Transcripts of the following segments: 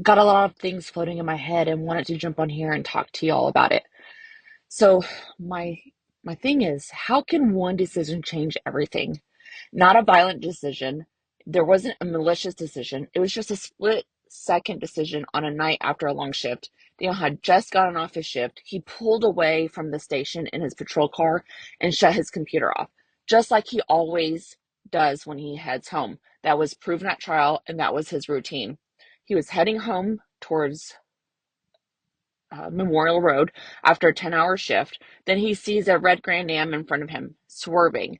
got a lot of things floating in my head and wanted to jump on here and talk to y'all about it. So my my thing is, how can one decision change everything? Not a violent decision. There wasn't a malicious decision. It was just a split second decision on a night after a long shift. Daniel had just gotten off his shift. He pulled away from the station in his patrol car and shut his computer off, just like he always does when he heads home. That was proven at trial, and that was his routine. He was heading home towards Memorial Road after a 10-hour shift. Then he sees a red Grand Am in front of him, swerving.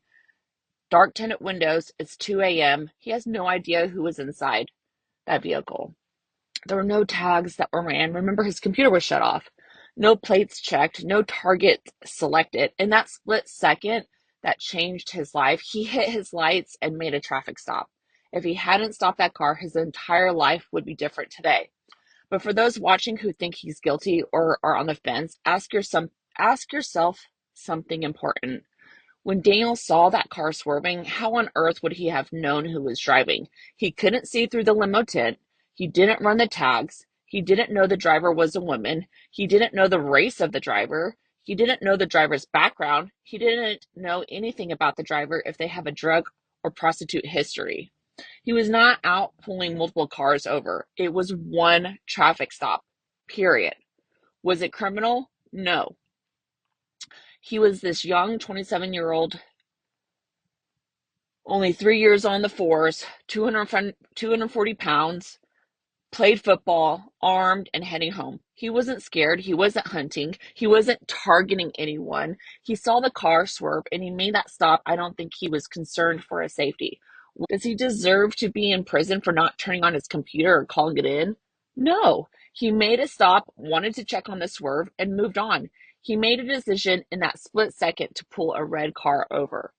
Dark tinted windows. It's 2 a.m. He has no idea who was inside that vehicle. There were no tags that were ran. Remember, his computer was shut off. No plates checked, no target selected. In that split second that changed his life, he hit his lights and made a traffic stop. If he hadn't stopped that car, his entire life would be different today. But for those watching who think he's guilty or are on the fence, ask yourself something important. When Daniel saw that car swerving, how on earth would he have known who was driving? He couldn't see through the limo tent. He didn't run the tags. He didn't know the driver was a woman. He didn't know the race of the driver. He didn't know the driver's background. He didn't know anything about the driver if they have a drug or prostitute history. He was not out pulling multiple cars over. It was one traffic stop, period. Was it criminal? No. He was this young 27-year-old, only 3 years on the force, 240 pounds, played football, armed, and heading home. He wasn't scared. He wasn't hunting. He wasn't targeting anyone. He saw the car swerve and he made that stop. I don't think he was concerned for his safety. Does he deserve to be in prison for not turning on his computer or calling it in? No. He made a stop, wanted to check on the swerve, and moved on. He made a decision in that split second to pull a red car over.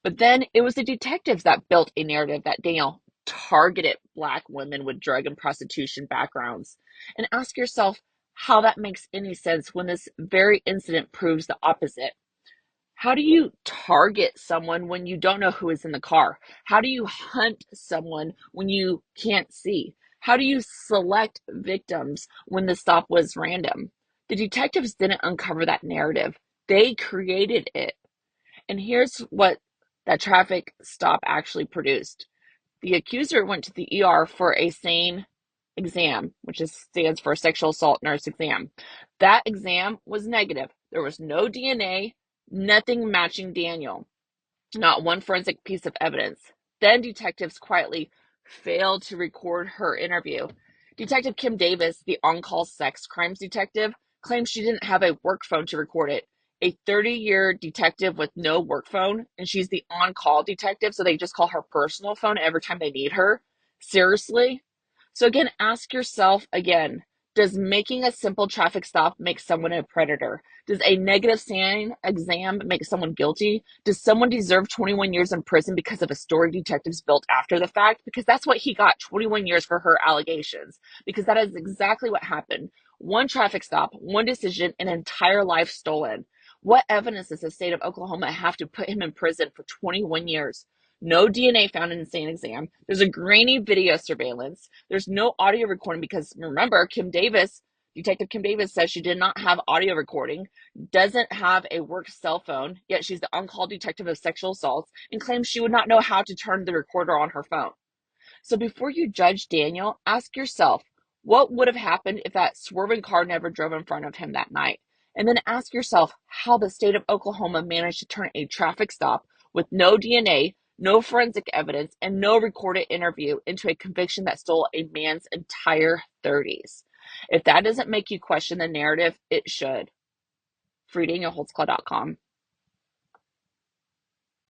But then it was the detectives that built a narrative that Daniel targeted Black women with drug and prostitution backgrounds. And ask yourself how that makes any sense when this very incident proves the opposite. How do you target someone when you don't know who is in the car? How do you hunt someone when you can't see? How do you select victims when the stop was random? The detectives didn't uncover that narrative. They created it. And here's what that traffic stop actually produced. The accuser went to the ER for a SANE exam, which stands for sexual assault nurse exam. That exam was negative. There was no DNA, nothing matching Daniel, not one forensic piece of evidence. Then detectives quietly failed to record her interview. Detective Kim Davis, the on-call sex crimes detective, claims she didn't have a work phone to record it. A 30-year detective with no work phone, and she's the on-call detective, so they just call her personal phone every time they need her. Seriously? So again, ask yourself again, does making a simple traffic stop make someone a predator? Does a negative SANE exam make someone guilty? Does someone deserve 21 years in prison because of a story detectives built after the fact? Because that's what he got, 21 years for her allegations. Because that is exactly what happened. One traffic stop, one decision, an entire life stolen. What evidence does the state of Oklahoma have to put him in prison for 21 years? No DNA found in the SANE exam. There's a grainy video surveillance. There's no audio recording because remember, Detective Kim Davis says she did not have audio recording, doesn't have a work cell phone, yet she's the on-call detective of sexual assaults, and claims she would not know how to turn the recorder on her phone. So before you judge Daniel, ask yourself, what would have happened if that swerving car never drove in front of him that night? And then ask yourself how the state of Oklahoma managed to turn a traffic stop with no DNA, no forensic evidence, and no recorded interview into a conviction that stole a man's entire 30s. If that doesn't make you question the narrative, it should. FreeDanielHoltzclaw.com.